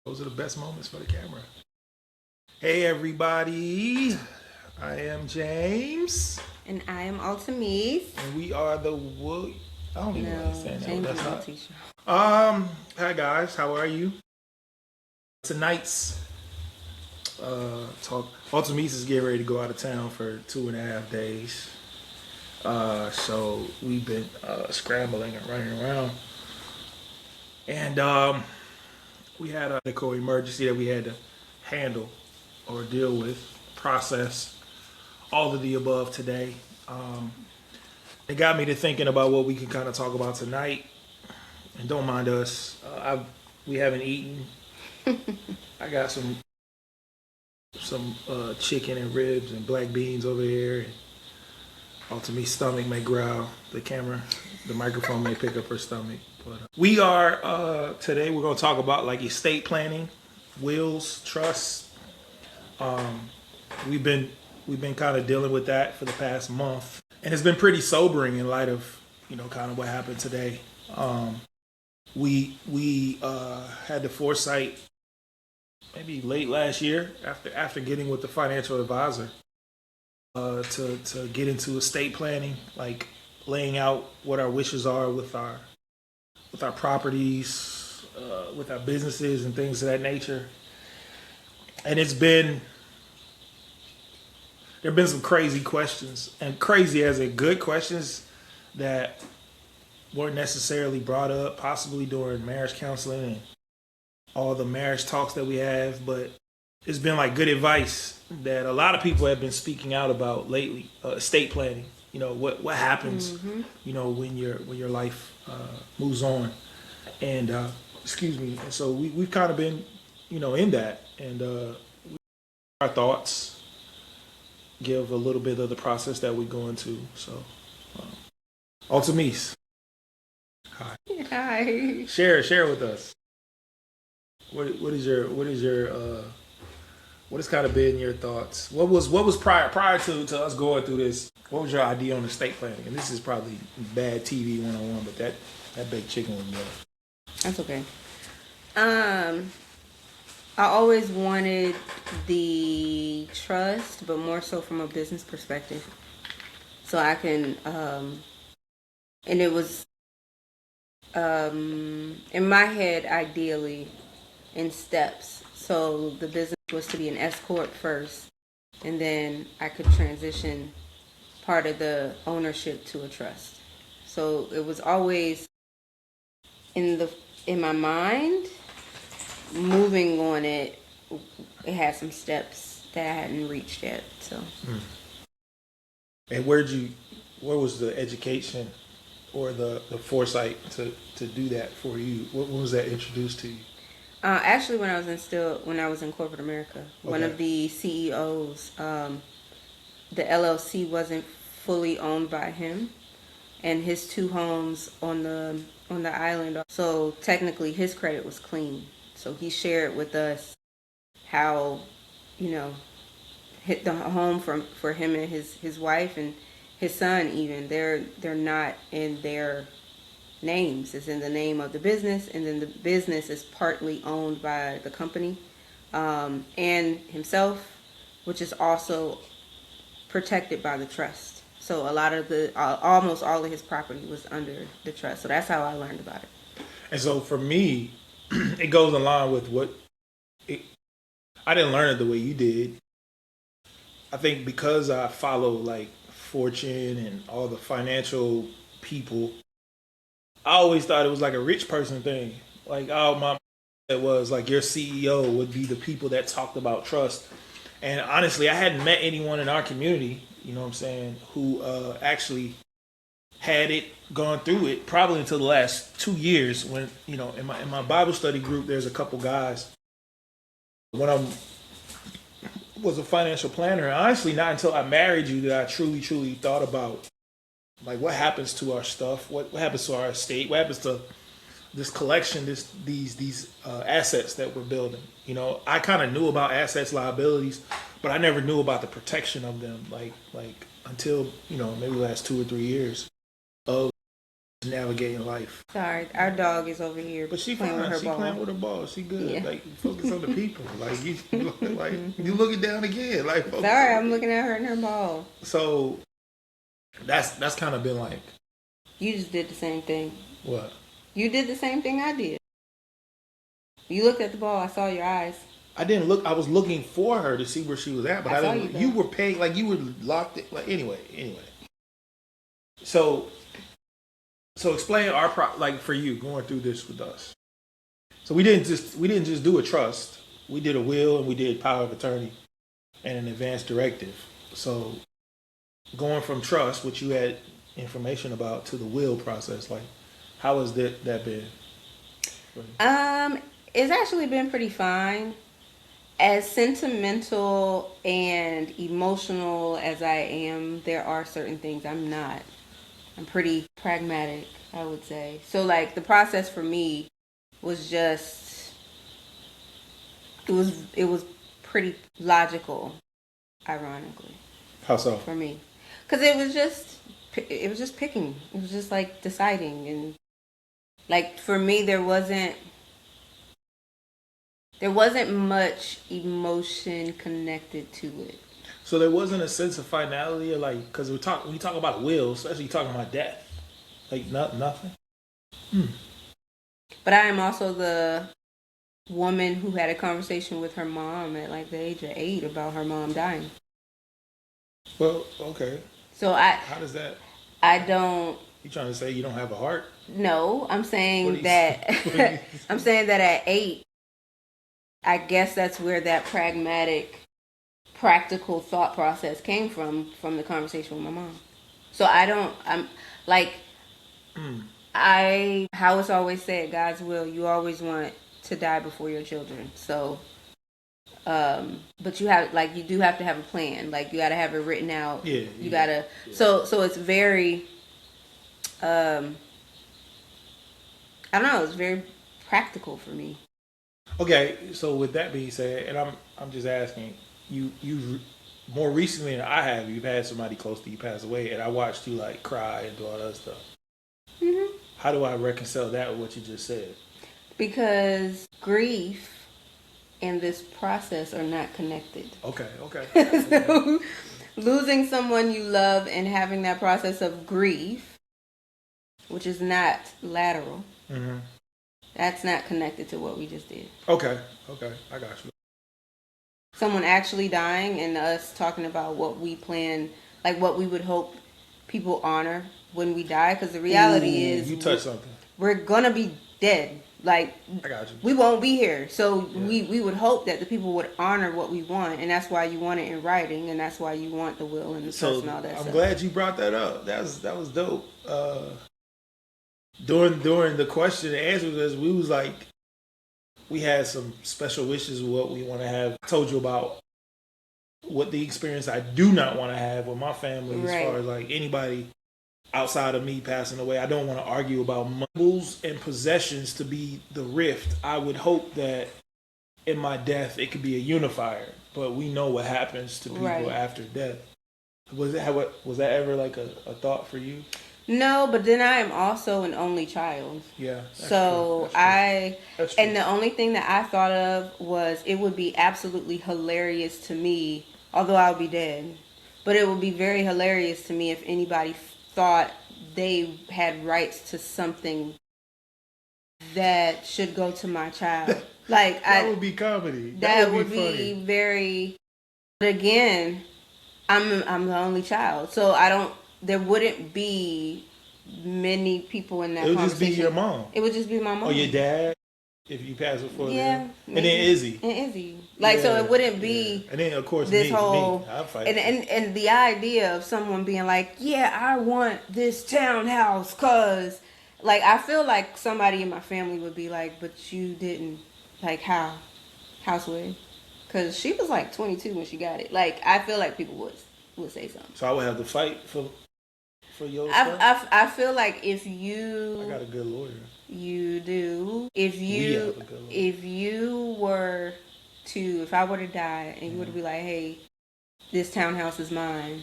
Those are the best moments for the camera. Hey everybody, I am James. And I am Altamise. And we are the Wood. I don't even understand that. James That's and not. Altisha. Hi guys, how are you? Tonight's talk. Altamise is getting ready to go out of town for 2.5 days. So we've been scrambling and running around. And we had a medical emergency that we had to handle or deal with, process, all of the above today. It got me to thinking about what we can kind of talk about tonight. And don't mind us. We haven't eaten. I got some chicken and ribs and black beans over here. Ultimately, stomach may growl. The microphone may pick up her stomach. But we are today. We're going to talk about like estate planning, wills, trusts. We've been kind of dealing with that for the past month, and it's been pretty sobering in light of kind of what happened today. We had the foresight maybe late last year after getting with the financial advisor to get into estate planning, like laying out what our wishes are with our properties, with our businesses and things of that nature. And there have been some crazy questions, and crazy as in good questions that weren't necessarily brought up, possibly during marriage counseling and all the marriage talks that we have, but it's been like good advice that a lot of people have been speaking out about lately. Estate planning, what happens, when your life moves on, and excuse me. And so we've kind of been, in that, and our thoughts, give a little bit of the process that we go into. So, Altamise, hi. Hi. Share with us. What has kind of been your thoughts? What was prior to us going through this? What was your idea on estate planning? And this is probably bad TV 101, but that baked chicken was good. That's okay. I always wanted the trust, but more so from a business perspective. So I can, and it was in my head, ideally, in steps. So the business was to be an S corp first, and then I could transition part of the ownership to a trust. So it was always in my mind, moving on it. It had some steps that I hadn't reached yet. So. And where was the education or the foresight to do that for you? When was that introduced to you? Actually, when I was in corporate America, okay. One of the CEOs, the LLC wasn't fully owned by him, and his two homes on the island. So technically, his credit was clean. So he shared with us how, hit the home for him and his wife and his son. Even they're not in their names. It's in the name of the business, and then the business is partly owned by the company and himself, which is also protected by the trust. So a lot of almost all of his property was under the trust. So that's how I learned about it. And so for me, it goes along with I didn't learn it the way you did. I think because I follow like Fortune and all the financial people, I always thought it was like a rich person thing. Like, it was like your CEO would be the people that talked about trust. And honestly, I hadn't met anyone in our community, who actually had it, gone through it, probably until the last 2 years when, in my Bible study group, there's a couple guys. When I was a financial planner, honestly, not until I married you that I truly, truly thought about like what happens to our stuff, what happens to our estate, what happens to this collection, these assets that we're building. I kind of knew about assets, liabilities, but I never knew about the protection of them, like until maybe the last 2 or 3 years of navigating life. Sorry, our dog is over here But she playing with fine. her She ball. playing with a ball. She good. Yeah. Like focus on the people. Like you looking down again. Like focus Sorry, on I'm the looking people. at her and her ball. So that's kind of been like You just did the same thing. what? You did the same thing I did. You looked at the ball. I saw your eyes. I didn't look. I was looking for her to see where she was at, but I I saw didn't. you You though. were paying like you were locked in. Like anyway. So explain our like for you going through this with us. So we didn't just do a trust. We did a will and we did power of attorney and an advance directive. So going from trust, which you had information about, to the will process, like how has that been? Um, it's actually been pretty fine. As sentimental and emotional as I am, there are certain things I'm not. I'm pretty pragmatic, I would say. So like the process for me was just it was pretty logical, ironically, How so? for me. Cuz it was just picking. It was just like deciding, and like for me there wasn't much emotion connected to it. So there wasn't a sense of finality, or like because when you talk about a will, especially you talking about death, like nothing. But I am also the woman who had a conversation with her mom at like the age of 8 about her mom dying. Well, okay. So I How does that? I don't You trying to say you don't have a heart? know. I'm What are saying you? that What are you I'm saying that at 8, I guess that's where that pragmatic, practical thought process came from the conversation with my mom. So I'm like I how it's always said, God's will, you always want to die before your children. So but you do have to have a plan. Like you got to have it written out. Yeah, You yeah, got to yeah. so it's very um I don't know, it's very practical for me. Okay, so with that being said, and I'm just asking you more recently than I have, you've had somebody close to you pass away, and I watched you like cry and do all that stuff. Hmm. How do I reconcile that with what you just said? Because grief and this process are not connected. Okay. So losing someone you love and having that process of grief, which is not lateral, Mm-hmm. that's not connected to what we just did. Okay, I got you. Someone actually dying and us talking about what we plan, like what we would hope people honor when we die. Because the reality Ooh, is you touched something. we're gonna be dead. Like I got you. we won't be here. So Yeah. we would hope that the people would honor what we want, and that's why you want it in writing, and that's why you want the will and the trust So and all that I'm stuff. glad you brought that up. That was dope. During the question and answer, because we was like we had some special wishes of what we want to have. I told you about what the experience I do not want to have with my family, as Right. far as like anybody outside of me passing away. I don't want to argue about marbles and possessions to be the rift. I would hope that in my death it could be a unifier, but we know what happens to people Right. after death. Was that ever like a thought for you? No, but then I am also an only child. Yeah, So that's true. and the only thing that I thought of was it would be absolutely hilarious to me, although I'll be dead, but it would be very hilarious to me if anybody thought they had rights to something that should go to my child. Like That would be comedy. that Would would be be funny. very. But again, I'm the only child, so I don't. There wouldn't be many people in It that would just be your conversation. mom It would just be my or your mom. dad if you pass before them, Yeah, and then maybe. Izzy. And Izzy. Like so Yeah, it wouldn't yeah, be and then of course this me. whole I'll fight and, you. and the idea of someone being like, yeah, I want this townhouse cause like I feel like somebody in my family would be like, but you didn't like how housewife because she was like 22 when she got it. Like I feel like people would say something. So I would have to fight for your I, stuff. I feel like if I got you a good lawyer. you do We have a good lawyer. if you were to if I were to die and you were to be like, hey, this townhouse is mine.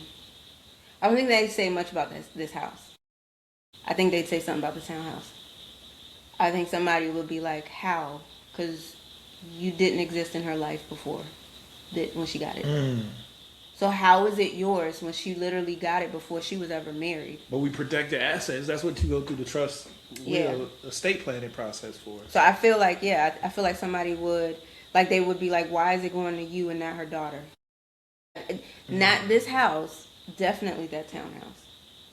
I don't think they say much about this house. I think they'd say something about the townhouse. I think somebody would be like, how? Because you didn't exist in her life before when she got it. So how is it yours when she literally got it before she was ever married? But we protect the assets. That's what you go through the trust estate planning process for. So I feel like, I feel like somebody would, like they would be like, why is it going to you and not her daughter? Not this house, definitely that townhouse.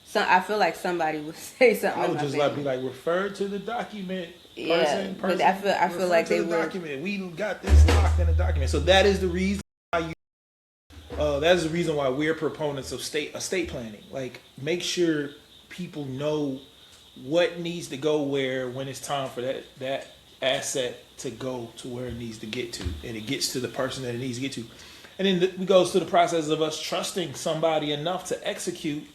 So I feel like somebody would say something. I would just be like, refer to the document. Person, but I feel like they would. Document. We got this locked in the document. So that is the reason why that is the reason why we're proponents of estate planning. Like, make sure people know what needs to go where when it's time for that asset to go to where it needs to get to, and it gets to the person that it needs to get to. And then it goes through the process of us trusting somebody enough to execute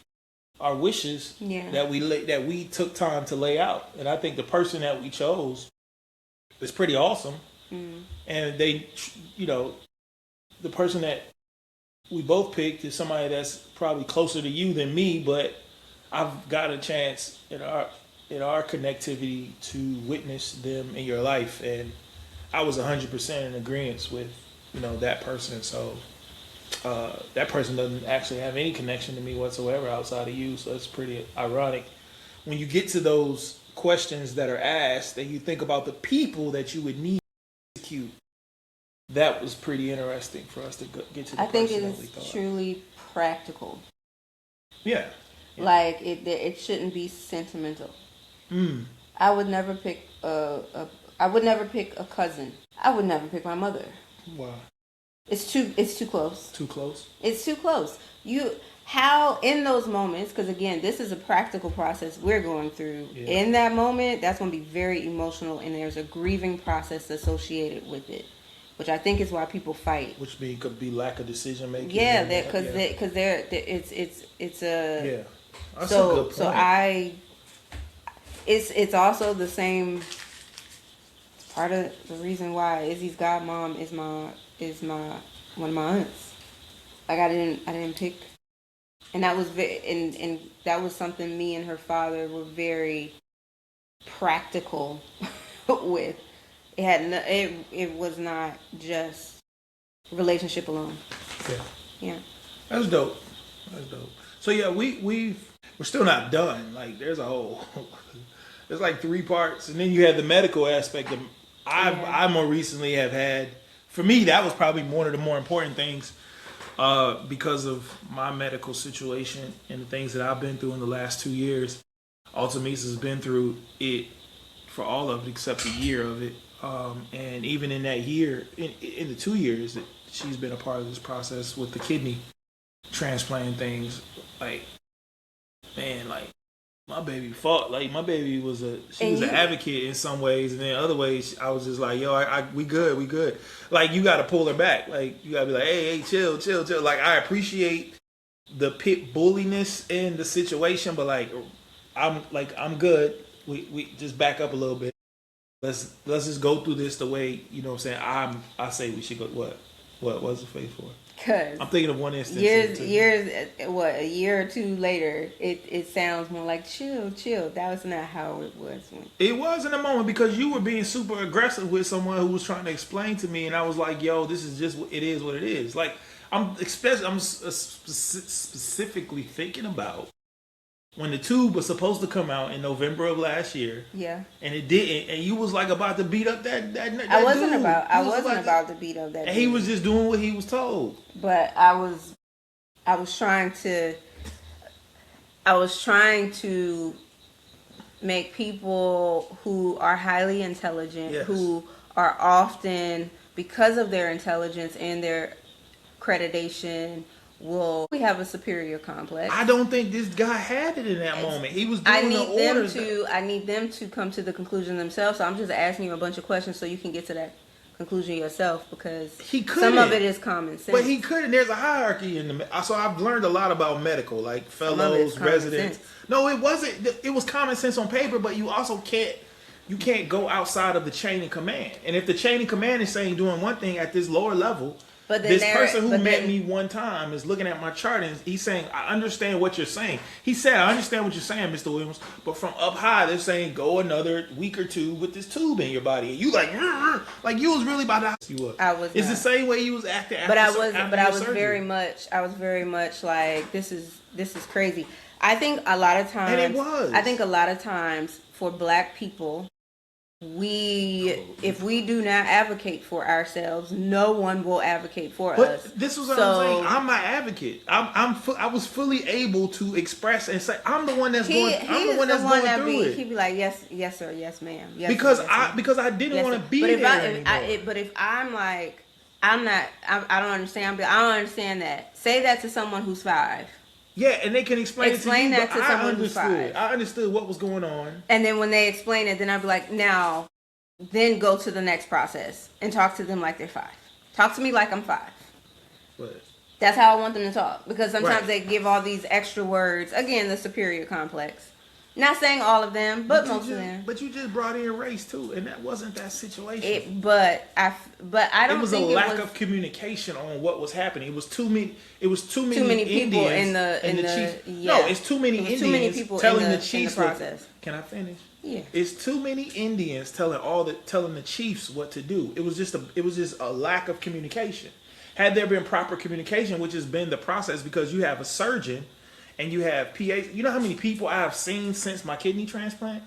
our wishes that we took time to lay out. And I think the person that we chose is pretty awesome. And they, the person that we both picked is somebody that's probably closer to you than me, but I've got a chance in our connectivity to witness them in your life, and I was 100% in agreement with that person. So that person doesn't actually have any connection to me whatsoever outside of you. So it's pretty ironic when you get to those questions that are asked and you think about the people that you would need to execute. That was pretty interesting for us to get to. I think it is truly practical. Yeah. Like it shouldn't be sentimental. I would never pick I would never pick a cousin. I would never pick my mother. Why? It's too close. Too close? It's too close. How in those moments, because again, this is a practical process we're going through. Yeah. In that moment, that's going to be very emotional, and there's a grieving process associated with it, which I think is why people fight. Which could be lack of decision making. Yeah, because it's a yeah. That's a good point. It's also the same. Part of the reason why Izzy's godmom is one of my aunts. Like I didn't pick, and that was and that was something me and her father were very practical with. It was not just relationship alone. Yeah. That's dope. So yeah, we're still not done. Like there's like 3 parts, and then you have the medical aspect of. I more recently have had, for me, that was probably one of the more important things because of my medical situation and the things that I've been through in the last 2 years. Altamisa has been through it for all of it except a year of it. And even in that year, in the 2 years that she's been a part of this process with the kidney transplant things, like, man, like, my baby fought. Like, my baby was an advocate in some ways, and then other ways I was just like, yo, we good. Like, you got to pull her back. Like, you got to be like, hey, chill. Like, I appreciate the pit bulliness in the situation, but like, I'm good. We just back up a little bit. Let's just go through this the way, you know what I'm saying. I say we should go. What was the face for? Because I'm thinking of one instance. A year or 2 later, it sounds more like chill. That was not how it was. It was in a moment because you were being super aggressive with someone who was trying to explain to me, and I was like, yo, this is just what it is. Like, I'm specifically thinking about when the tube was supposed to come out in November of last year. Yeah. And it didn't, and you was like about to beat up that I wasn't dude. I wasn't about to beat up that dude. And he was just doing what he was told. But I was trying to make people who are highly intelligent, yes, who are often, because of their intelligence and their accreditation, we have a superior complex. I don't think this guy had it in that moment. He was doing the orders. I need them to come to the conclusion themselves. So I'm just asking you a bunch of questions so you can get to that conclusion yourself, because some of it is common sense. But he couldn't. There's a hierarchy in the. So I've learned a lot about medical, like fellows, residents. Sense. No, it wasn't. It was common sense on paper, but you also can't go outside of the chain of command. And if the chain of command is saying doing one thing at this lower level, But then this person who met me one time is looking at my chart and he's saying, I understand what you're saying. He said, I understand what you're saying, Mr. Williams, but from up high, they're saying go another week or two with this tube in your body. And you like you was really about to you up. I was. It's the same way you was acting after. I was very much like, this is crazy. I think a lot of times, and it was. I think a lot of times for Black people, if we do not advocate for ourselves, no one will advocate for us. This was what I'm saying. I'm my advocate. I was fully able to express and say I'm the one that's going. I'm the one that's going through it. He'd be like, yes, sir, yes, ma'am. Yes, because sir, yes, because I didn't want to be there anymore. But if I'm like, I don't understand. I don't understand that. Say that to someone who's 5. Yeah, and they can explain it to you, that to someone who's 5. I understood what was going on. And then when they explain it, then I'd be like, now, then go to the next process and talk to them like they're 5. Talk to me like I'm 5. But that's how I want them to talk. Because sometimes they give all these extra words. Again, the superior complex. Not saying all of them, but most of them. But you just brought in race too, and that wasn't that situation. But I don't. It was think a lack of communication on what was happening. It was too many. It was too many people Indians in the chief. Yeah. No, it's too many Indians too many people telling the chiefs in the process. Can I finish? Yeah. It's too many Indians telling the chiefs what to do. It was just a lack of communication. Had there been proper communication, which has been the process, because you have a surgeon. And you have PAs. You know how many people I have seen since my kidney transplant?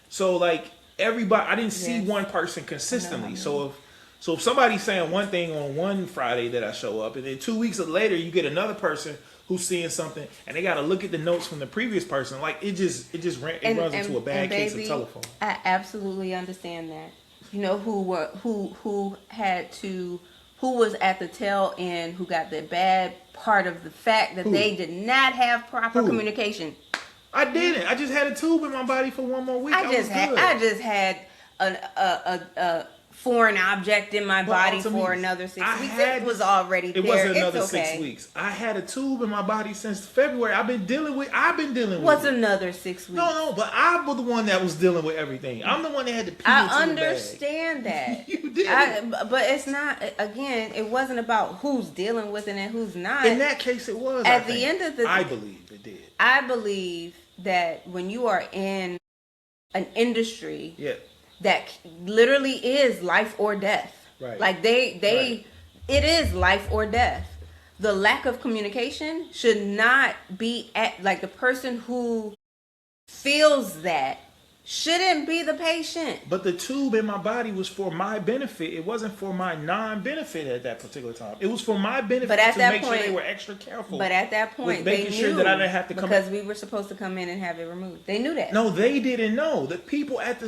So like everybody, I didn't see one person consistently. So if somebody's saying one thing on one Friday that I show up, and then 2 weeks later you get another person who's seeing something, and they got to look at the notes from the previous person. Like it runs into a bad case of telephone. I absolutely understand that. You know who was at the tail end, who got the bad part of the fact that they did not have proper communication. I didn't. I just had a tube in my body for one more week. I just had a foreign object in my body for another 6 weeks. It was already there. It wasn't another 6 weeks. I had a tube in my body since February. I've been dealing with What's another 6 weeks? No, but I was the one that was dealing with everything. I'm the one that had to pee I understand that. You did. But it's not, again, it wasn't about who's dealing with it and who's not. In that case, it was. At the end of the day, I believe it did. I believe that when you are in an industry that literally is life or death. Right. Like it is life or death. The lack of communication should not be at, like, the person who feels that shouldn't be the patient. But the tube in my body was for my benefit. It wasn't for my non-benefit at that particular time. It was for my benefit to make sure they were extra careful. But at that point, they knew sure that I didn't have to come because we were supposed to come in and have it removed. They knew that. No, they didn't know. The people at the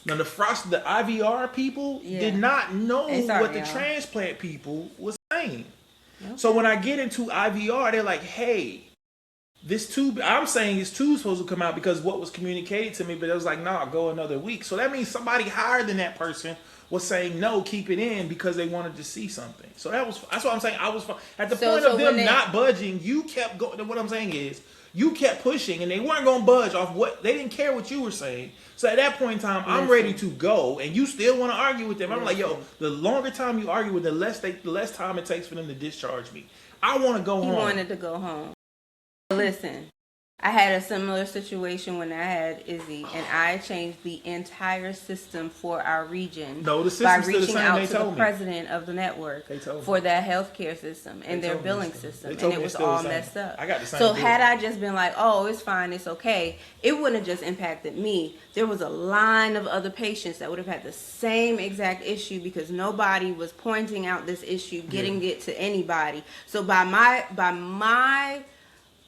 IVR people did not know what the transplant people was saying. Okay. So when I get into IVR, they're like, hey, this tube, I'm saying this tube's supposed to come out because what was communicated to me, but it was like, nah, go another week. So that means somebody higher than that person was saying, no, keep it in because they wanted to see something. So that's what I'm saying. I was at the point of them not budging. You kept going. What I'm saying is you kept pushing and they weren't going to budge off what, they didn't care what you were saying. So at that point in time, I'm ready to go and you still want to argue with them. I'm like, yo, the longer time you argue with, the less time it takes for them to discharge me. I want to go home. He wanted to go home. Listen, I had a similar situation when I had Izzy, and I changed the entire system for our region by reaching out to the president of the network for that healthcare system and their billing system, and it was all messed up. So had I just been like, oh, it's fine, it's okay, it wouldn't have just impacted me. There was a line of other patients that would have had the same exact issue because nobody was pointing out this issue, getting it to anybody. So by my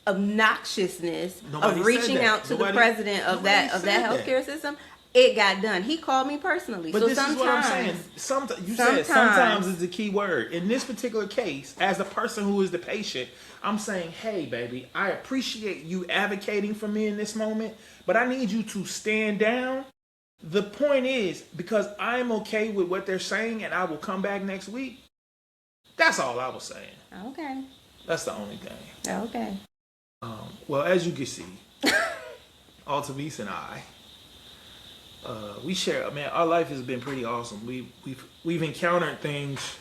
obnoxiousness of reaching out to the president of that healthcare system, it got done. He called me personally. But so this is what I'm saying. Sometimes is the key word. In this particular case, as the person who is the patient, I'm saying, hey, baby, I appreciate you advocating for me in this moment, but I need you to stand down. The point is, because I'm okay with what they're saying and I will come back next week, that's all I was saying. Okay. That's the only thing. Okay. Well, as you can see, Altamise and I we share. Man, our life has been pretty awesome. We've encountered things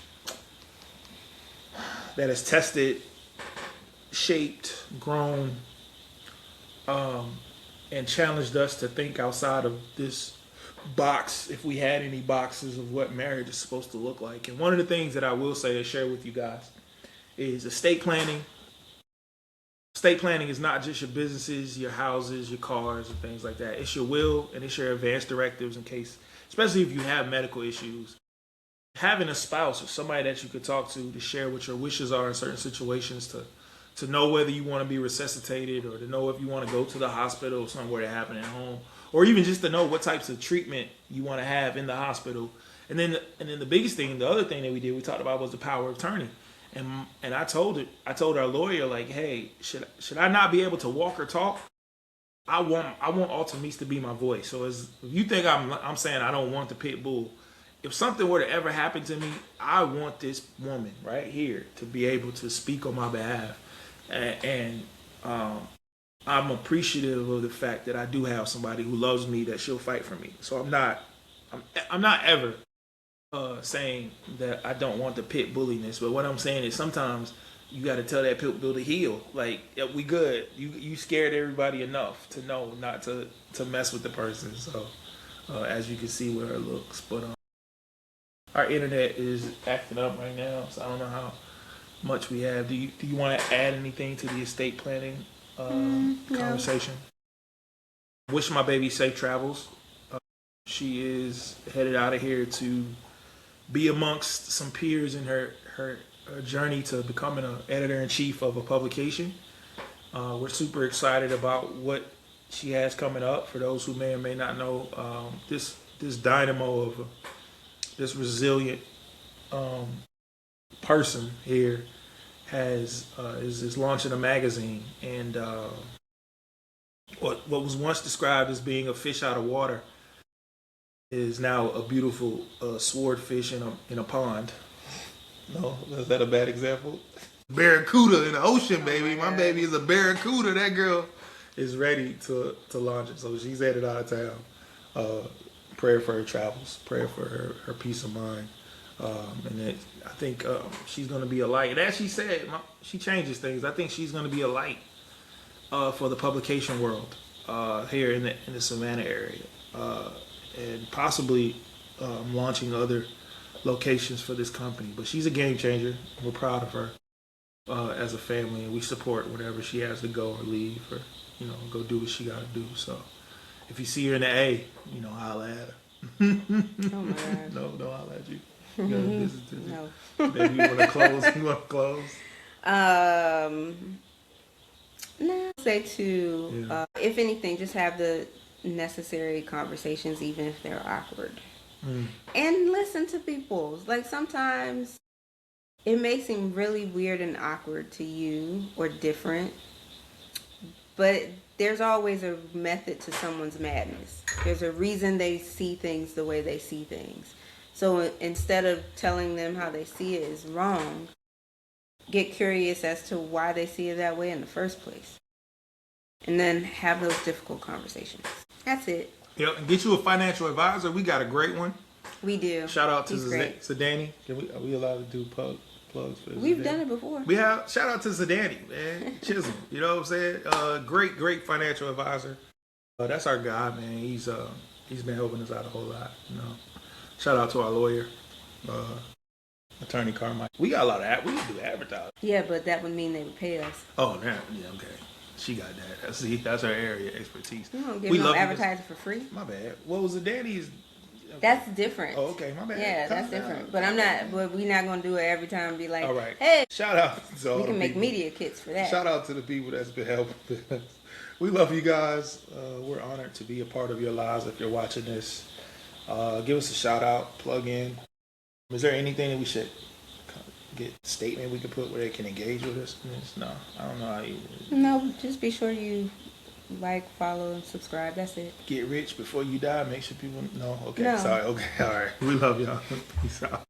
that has tested, shaped, grown, and challenged us to think outside of this box, if we had any boxes of what marriage is supposed to look like. And one of the things that I will say and share with you guys is estate planning. Estate planning is not just your businesses, your houses, your cars, and things like that. It's your will and it's your advanced directives in case, especially if you have medical issues. Having a spouse or somebody that you could talk to share what your wishes are in certain situations, to know whether you want to be resuscitated or to know if you want to go to the hospital or somewhere to happen at home, or even just to know what types of treatment you want to have in the hospital. And then the biggest thing, the other thing that we talked about was the power of attorney. And I told our lawyer, like, hey, should I not be able to walk or talk? I want Altamise to be my voice. So if you think I'm saying I don't want the pit bull, if something were to ever happen to me, I want this woman right here to be able to speak on my behalf. And I'm appreciative of the fact that I do have somebody who loves me, that she'll fight for me. So I'm not ever saying that I don't want the pit bulliness, but what I'm saying is sometimes you got to tell that pit bull to heal. Like, yeah, we good. You scared everybody enough to know not to mess with the person. So as you can see with her looks, but our internet is acting up right now, so I don't know how much we have. Do you want to add anything to the estate planning conversation? No. Wish my baby safe travels. She is headed out of here to be amongst some peers in her journey to becoming an editor-in-chief of a publication. We're super excited about what she has coming up. For those who may or may not know, this dynamo of this resilient person here is launching a magazine, and what was once described as being a fish out of water is now a beautiful swordfish in a pond. No, is that a bad example? Barracuda in the ocean, baby. My baby is a barracuda. That girl is ready to launch it. So she's headed out of town. Prayer for her travels. Prayer for her peace of mind. And I think she's going to be a light. And as she said, she changes things. I think she's going to be a light for the publication world here in the Savannah area. And possibly launching other locations for this company. But she's a game changer. We're proud of her as a family, and we support whenever she has to go or leave or go do what she got to do. So if you see her in the A, holla at her. Oh my God. No, don't holla at you. No. Maybe you want to close. No. Say if anything, just have the necessary conversations, even if they're awkward. And listen to people. Like, sometimes it may seem really weird and awkward to you or different, but there's always a method to someone's madness. There's a reason they see things the way they see things. So instead of telling them how they see it is wrong, get curious as to why they see it that way in the first place. And then have those difficult conversations. That's it. Yep, and get you a financial advisor. We got a great one. We do. Shout out to Zidani. Are we allowed to do plugs for We've done it before. We have. Shout out to Zidani, man. Chisholm. You know what I'm saying? Great financial advisor. That's our guy, man. He's been helping us out a whole lot. Shout out to our lawyer, Attorney Carmine. We got a lot of we can do advertising. Yeah, but that would mean they would pay us. Oh, yeah, okay. She got that. That's her area expertise. You don't give no advertising for free. My bad. What was the daddy's? That's different. Oh, okay, my bad. Yeah, that's different. But we're not gonna do it every time and be like, all right. Hey, shout out to all we can make people. Media kits for that. Shout out to the people that's been helping us. We love you guys. We're honored to be a part of your lives. If you're watching this, give us a shout out, plug in. Is there anything that we should get a statement we could put where they can engage with us? No, I don't know how you. No, just be sure you like, follow, and subscribe. That's it. Get rich before you die. Make sure people know. Okay, No. sorry. Okay, all right. We love y'all. Peace out.